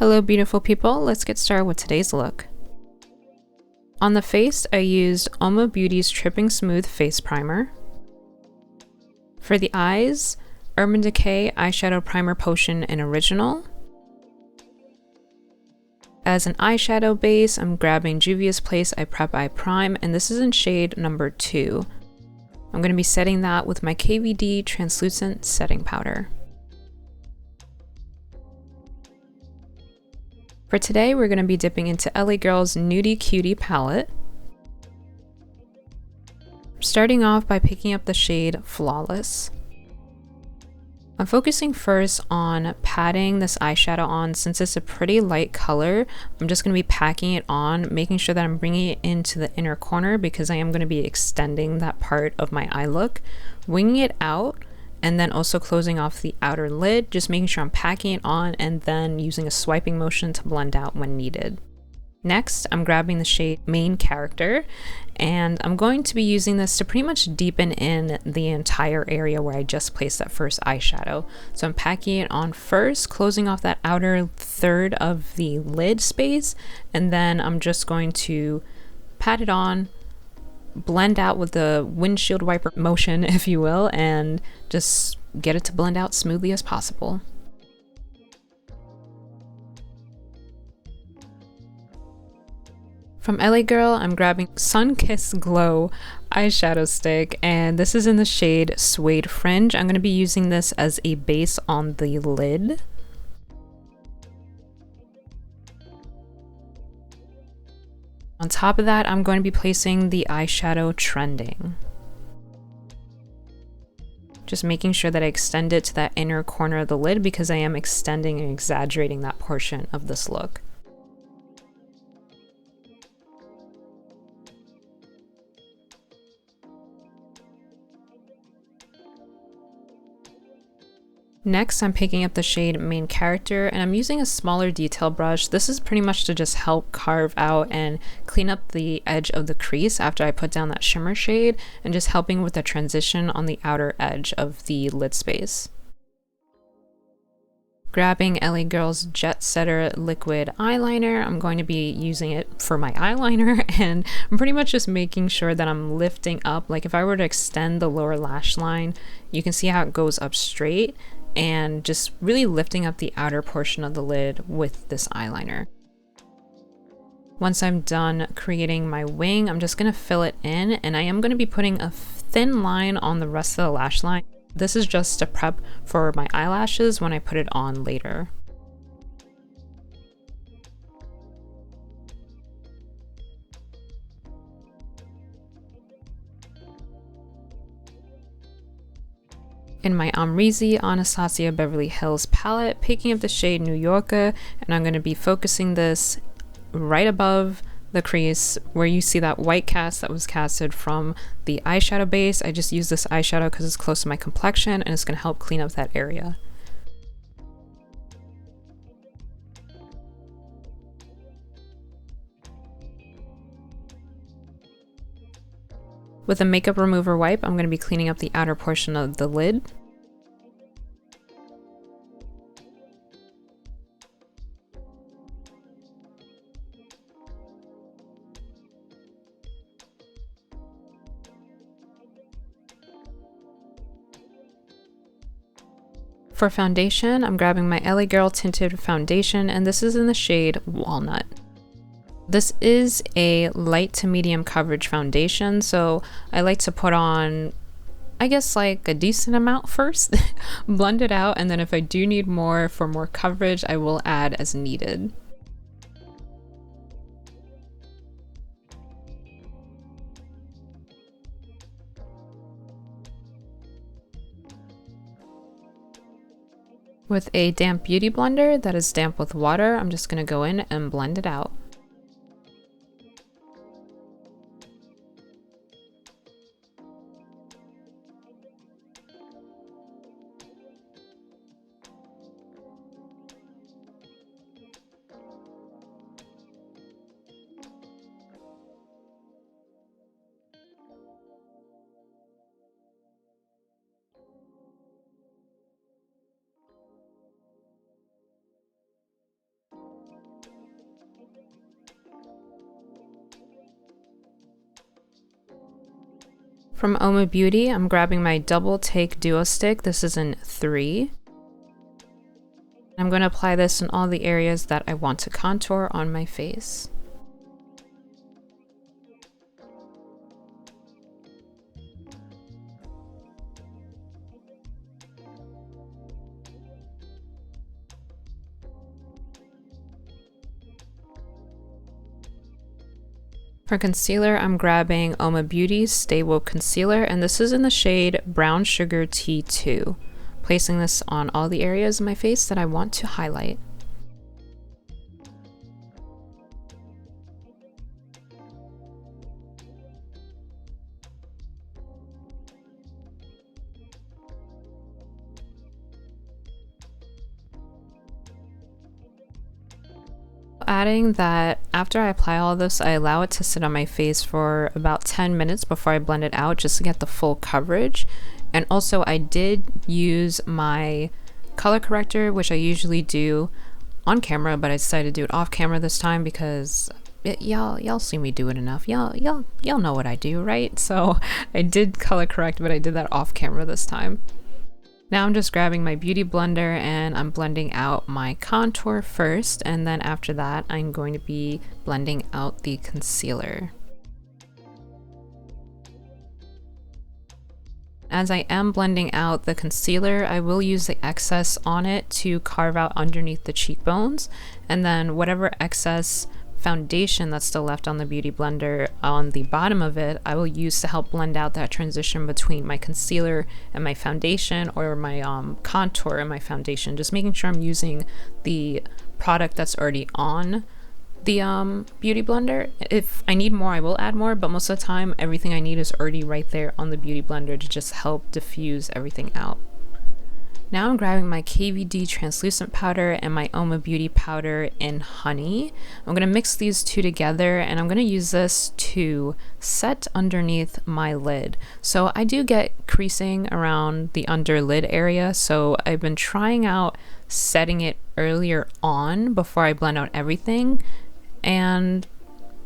Hello beautiful people, let's get started with today's look. On the face, I used Oma Beauty's Tripping Smooth Face Primer. For the eyes, Urban Decay Eyeshadow Primer Potion in Original. As an eyeshadow base, I'm grabbing Juvia's Place I Prep Eye Prime, and this is in shade number 2. I'm going to be setting that with my KVD Translucent Setting Powder. For today, we're going to be dipping into LA Girl's Nudie Cutie palette. Starting off by picking up the shade Flawless. I'm focusing first on patting this eyeshadow on. Since it's a pretty light color, I'm just going to be packing it on, making sure that I'm bringing it into the inner corner because I am going to be extending that part of my eye look, winging it out, and then also closing off the outer lid, just making sure I'm packing it on and then using a swiping motion to blend out when needed. Next, I'm grabbing the shade Main Character, and I'm going to be using this to pretty much deepen in the entire area where I just placed that first eyeshadow. So I'm packing it on first, closing off that outer third of the lid space, and then I'm just going to pat it on, blend out with the windshield wiper motion, if you will, and just get it to blend out smoothly as possible. From LA Girl, I'm grabbing Sun-Kissed Glow eyeshadow stick, and this is in the shade Suede Fringe. I'm going to be using this as a base on the lid. On top of that, I'm going to be placing the eyeshadow Trending. Just making sure that I extend it to that inner corner of the lid because I am extending and exaggerating that portion of this look. Next, I'm picking up the shade Main Character, and I'm using a smaller detail brush. This is pretty much to just help carve out and clean up the edge of the crease after I put down that shimmer shade, and just helping with the transition on the outer edge of the lid space. Grabbing LA Girl's Jet Setter Liquid Eyeliner, I'm going to be using it for my eyeliner, and I'm pretty much just making sure that I'm lifting up. Like if I were to extend the lower lash line, you can see how it goes up straight, and just really lifting up the outer portion of the lid with this eyeliner. Once I'm done creating my wing, I'm just going to fill it in, and I am going to be putting a thin line on the rest of the lash line. This is just to prep for my eyelashes when I put it on later. In my Amrezy Anastasia Beverly Hills palette, picking up the shade New Yorker, and I'm going to be focusing this right above the crease where you see that white cast that was casted from the eyeshadow base. I just use this eyeshadow because it's close to my complexion and it's going to help clean up that area. With a makeup remover wipe, I'm going to be cleaning up the outer portion of the lid. For foundation, I'm grabbing my LA Girl Tinted Foundation, and this is in the shade Walnut. This is a light to medium coverage foundation, so I like to put on, I guess, like a decent amount first, blend it out, and then if I do need more for more coverage, I will add as needed. With a damp beauty blender that is damp with water, I'm just going to go in and blend it out. From Oma Beauty, I'm grabbing my double take duo stick. This is in 3. I'm going to apply this in all the areas that I want to contour on my face. For concealer, I'm grabbing Oma Beauty's Stay Woke Concealer, and this is in the shade Brown Sugar T2. Placing this on all the areas of my face that I want to highlight. Adding that after I apply all this, I allow it to sit on my face for about 10 minutes before I blend it out just to get the full coverage. And also I did use my color corrector, which I usually do on camera, but I decided to do it off camera this time because y'all see me do it enough. Y'all know what I do, right? So I did color correct, but I did that off camera this time. Now I'm just grabbing my beauty blender and I'm blending out my contour first, and then after that I'm going to be blending out the concealer. As I am blending out the concealer, I will use the excess on it to carve out underneath the cheekbones, and then whatever excess foundation that's still left on the beauty blender on the bottom of it, I will use to help blend out that transition between my concealer and my foundation, or my contour and my foundation. Just making sure I'm using the product that's already on the beauty blender. If I need more, I will add more, but most of the time everything I need is already right there on the beauty blender to just help diffuse everything out. Now I'm grabbing my KVD translucent powder and my Oma Beauty powder in Honey. I'm going to mix these two together, and I'm going to use this to set underneath my lid. So I do get creasing around the under lid area, so I've been trying out setting it earlier on before I blend out everything, and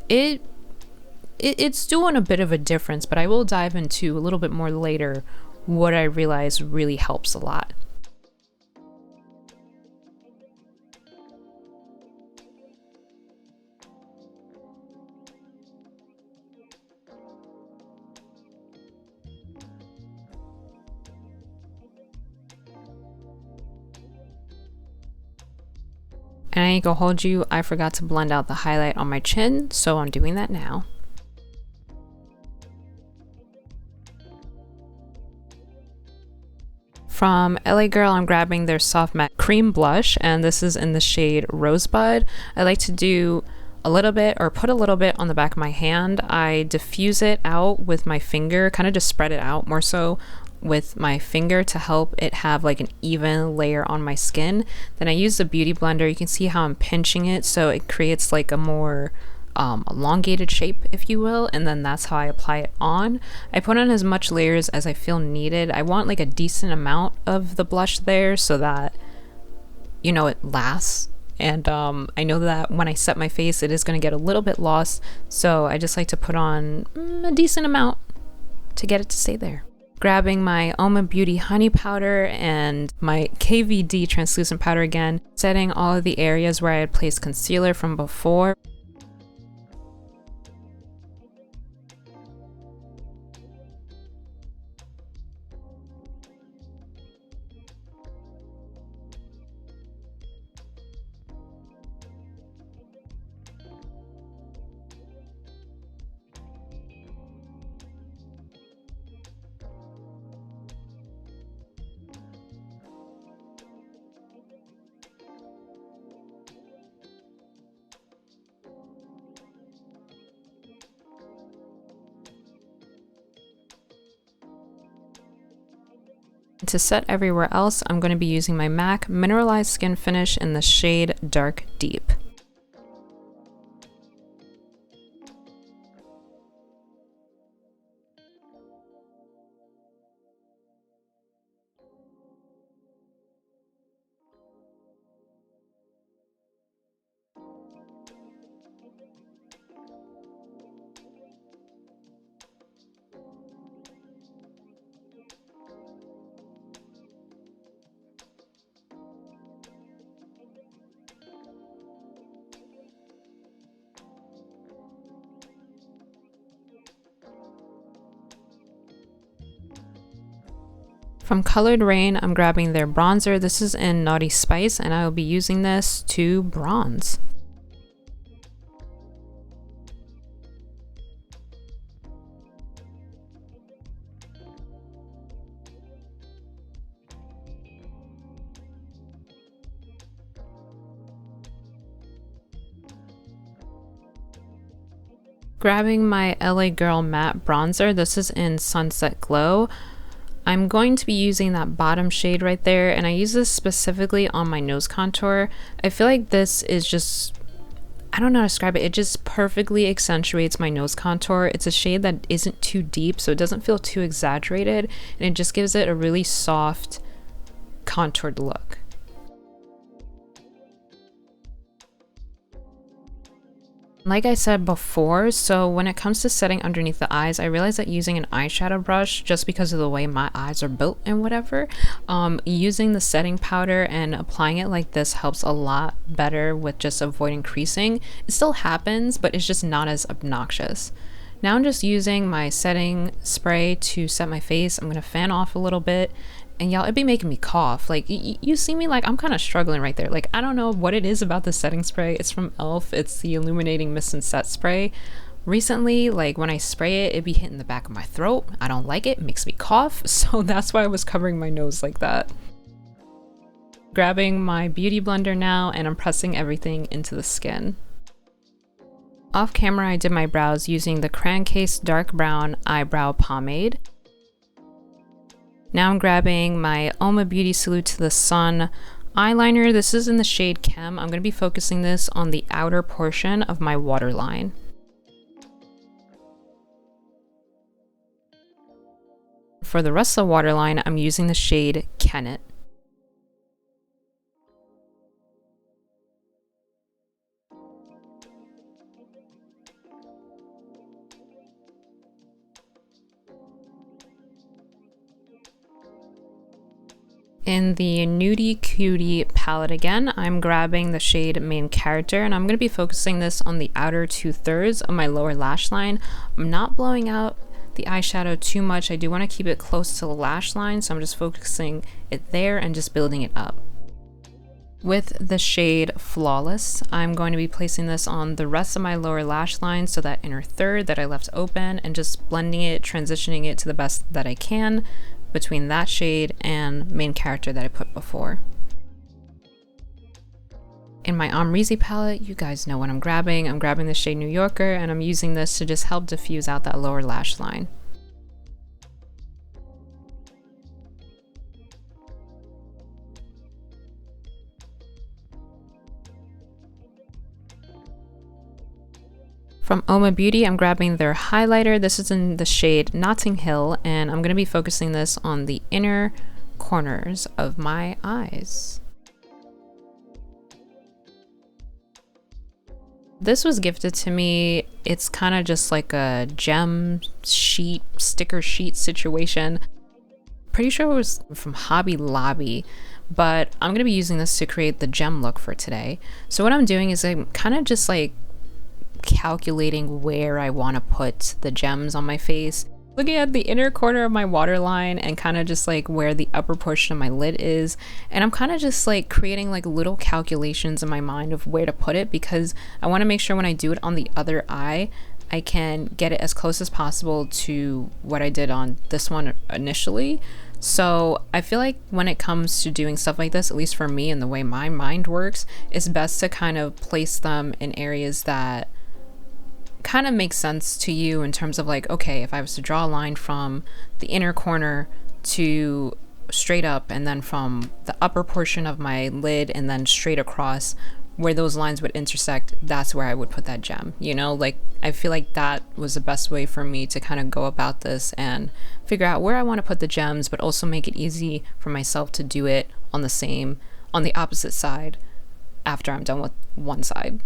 it's doing a bit of a difference, but I will dive into a little bit more later what I realize really helps a lot. And I ain't gonna hold you, I forgot to blend out the highlight on my chin, so I'm doing that now. From LA Girl, I'm grabbing their Soft Matte Cream Blush, and this is in the shade Rosebud. I like to do a little bit, or put a little bit on the back of my hand. I diffuse it out with my finger, kind of just spread it out more so with my finger to help it have like an even layer on my skin. Then I use the beauty blender. You can see how I'm pinching it, so it creates like a more elongated shape, if you will, and then that's how I apply it on. I put on as much layers as I feel needed. I want like a decent amount of the blush there so that, you know, it lasts. And I know that when I set my face, it is going to get a little bit lost, so I just like to put on a decent amount to get it to stay there. Grabbing my Oma Beauty Honey powder and my KVD translucent powder again, setting all of the areas where I had placed concealer from before. To set everywhere else, I'm going to be using my MAC Mineralized Skin Finish in the shade Dark Deep. From Colored Rain, I'm grabbing their bronzer. This is in Naughty Spice, and I will be using this to bronze. Grabbing my LA Girl matte bronzer. This is in Sunset Glow. I'm going to be using that bottom shade right there, and I use this specifically on my nose contour. I feel like this is just, I don't know how to describe it, it just perfectly accentuates my nose contour. It's a shade that isn't too deep, so it doesn't feel too exaggerated, and it just gives it a really soft, contoured look. Like I said before, so when it comes to setting underneath the eyes, I realized that using an eyeshadow brush, just because of the way my eyes are built and whatever, using the setting powder and applying it like this helps a lot better with just avoiding creasing. It still happens, but it's just not as obnoxious. Now I'm just using my setting spray to set my face. I'm gonna fan off a little bit. And y'all, it'd be making me cough. Like, you see me, like, I'm kind of struggling right there. Like, I don't know what it is about the setting spray. It's from e.l.f. It's the Illuminating Mist and Set Spray. Recently, like, when I spray it, it'd be hitting the back of my throat. I don't like it. It makes me cough. So that's why I was covering my nose like that. Grabbing my beauty blender now, and I'm pressing everything into the skin. Off camera, I did my brows using the Crayon Case Dark Brown Eyebrow Pomade. Now I'm grabbing my Oma Beauty Salute to the Sun eyeliner. This is in the shade Chem. I'm going to be focusing this on the outer portion of my waterline. For the rest of the waterline, I'm using the shade Kennet. In the Nudie Cutie palette again, I'm grabbing the shade Main Character, and I'm going to be focusing this on the outer 2/3 of my lower lash line. I'm not blowing out the eyeshadow too much. I do want to keep it close to the lash line, so I'm just focusing it there and just building it up. With the shade Flawless, I'm going to be placing this on the rest of my lower lash line, so that inner third that I left open, and just blending it, transitioning it to the best that I can between that shade and Main Character that I put before. In my Amrezy palette, you guys know what I'm grabbing. I'm grabbing the shade New Yorker, and I'm using this to just help diffuse out that lower lash line. From Oma Beauty, I'm grabbing their highlighter. This is in the shade Notting Hill, and I'm going to be focusing this on the inner corners of my eyes. This was gifted to me. It's kind of just like a gem sheet, sticker sheet situation. Pretty sure it was from Hobby Lobby, but I'm going to be using this to create the gem look for today. So what I'm doing is I'm kind of just like calculating where I want to put the gems on my face, looking at the inner corner of my waterline and kind of just like where the upper portion of my lid is, and I'm kind of just like creating like little calculations in my mind of where to put it, because I want to make sure when I do it on the other eye I can get it as close as possible to what I did on this one initially. So I feel like when it comes to doing stuff like this, at least for me and the way my mind works, it's best to kind of place them in areas that kind of makes sense to you in terms of like, okay, if I was to draw a line from the inner corner to straight up, and then from the upper portion of my lid and then straight across, where those lines would intersect, that's where I would put that gem, you know? Like, I feel like that was the best way for me to kind of go about this and figure out where I want to put the gems, but also make it easy for myself to do it on the opposite side after I'm done with one side.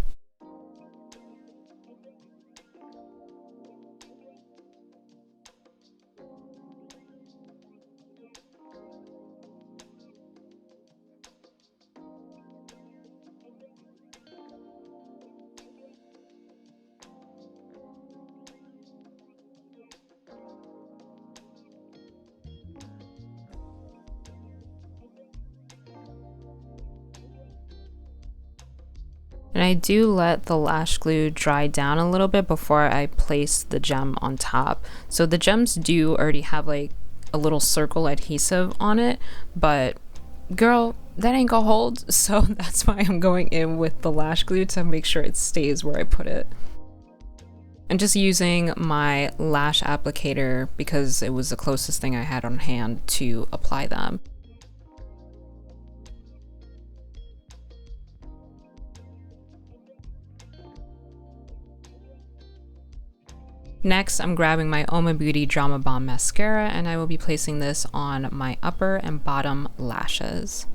And I do let the lash glue dry down a little bit before I place the gem on top. So the gems do already have like a little circle adhesive on it, but girl, that ain't gonna hold. So that's why I'm going in with the lash glue to make sure it stays where I put it. I'm just using my lash applicator because it was the closest thing I had on hand to apply them. Next, I'm grabbing my Oma Beauty Drama Bomb mascara and I will be placing this on my upper and bottom lashes.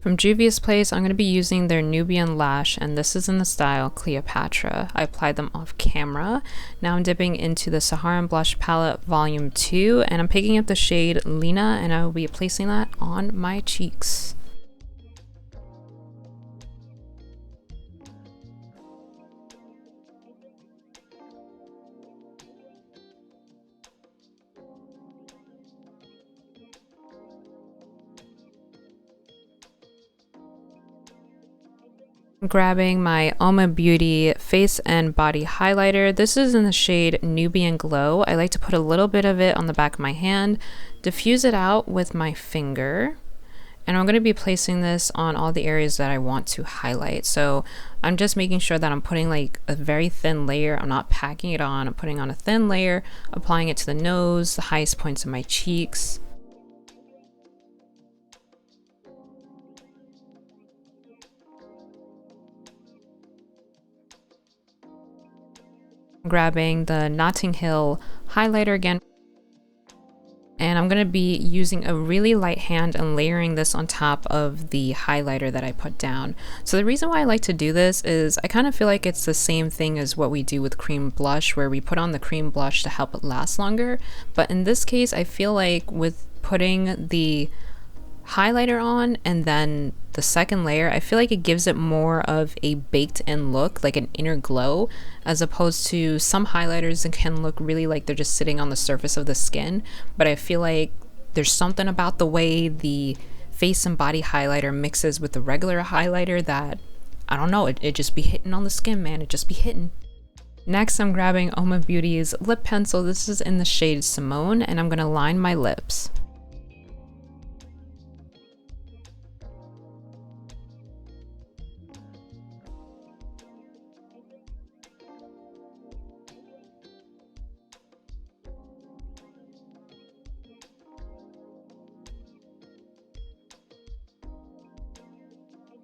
From Juvia's Place, I'm going to be using their Nubian Lash, and this is in the style Cleopatra. I applied them off camera. Now I'm dipping into the Saharan Blush Palette Volume 2, and I'm picking up the shade Lena, and I will be placing that on my cheeks. Grabbing my Oma Beauty face and body highlighter. This is in the shade Nubian Glow. I like to put a little bit of it on the back of my hand, diffuse it out with my finger, and I'm going to be placing this on all the areas that I want to highlight. So I'm just making sure that I'm putting like a very thin layer. I'm not packing it on. I'm putting on a thin layer, applying it to the nose, the highest points of my cheeks. Grabbing the Notting Hill highlighter again, and I'm going to be using a really light hand and layering this on top of the highlighter that I put down. So the reason why I like to do this is I kind of feel like it's the same thing as what we do with cream blush, where we put on the cream blush to help it last longer, but in this case I feel like with putting the highlighter on and then the second layer, I feel like it gives it more of a baked in look, like an inner glow, as opposed to some highlighters that can look really like they're just sitting on the surface of the skin. But I feel like there's something about the way the face and body highlighter mixes with the regular highlighter that, I don't know, it just be hitting on the skin, man. It just be hitting. Next, I'm grabbing Oma Beauty's lip pencil. This is in the shade Simone, and I'm gonna line my lips.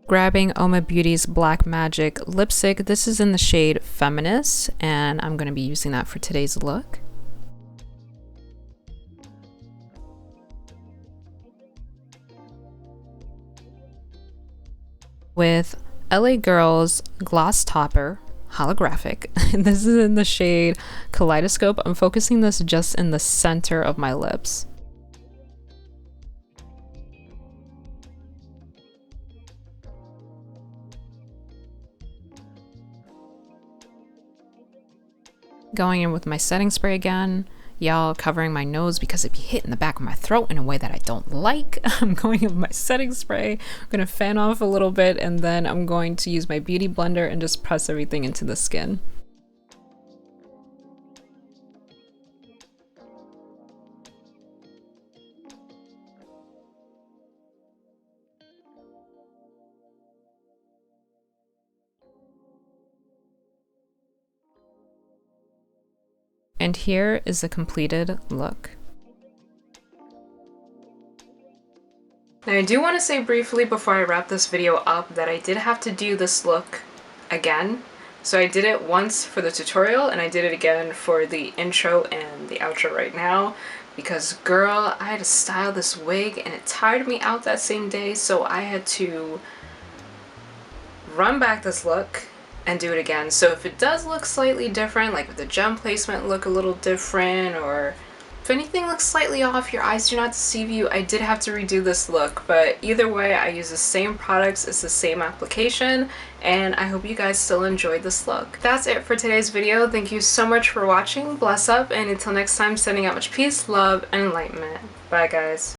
Grabbing Oma Beauty's Black Magic lipstick. This is in the shade Feminist, and I'm going to be using that for today's look. With LA Girl's Gloss Topper Holographic. This is in the shade Kaleidoscope. I'm focusing this just in the center of my lips. Going in with my setting spray again, y'all, covering my nose because it be hitting the back of my throat in a way that I don't like. I'm going in with my setting spray. I'm gonna fan off a little bit, and then I'm going to use my beauty blender and just press everything into the skin. And here is the completed look. Now I do want to say briefly before I wrap this video up that I did have to do this look again. So I did it once for the tutorial and I did it again for the intro and the outro right now, because girl, I had to style this wig and it tired me out that same day, so I had to run back this look and do it again. So if it does look slightly different, like if the gem placement look a little different, or if anything looks slightly off, your eyes do not deceive you, I did have to redo this look. But either way, I use the same products, it's the same application, and I hope you guys still enjoyed this look. That's it for today's video. Thank you so much for watching. Bless up, and until next time, sending out much peace, love, and enlightenment. Bye guys.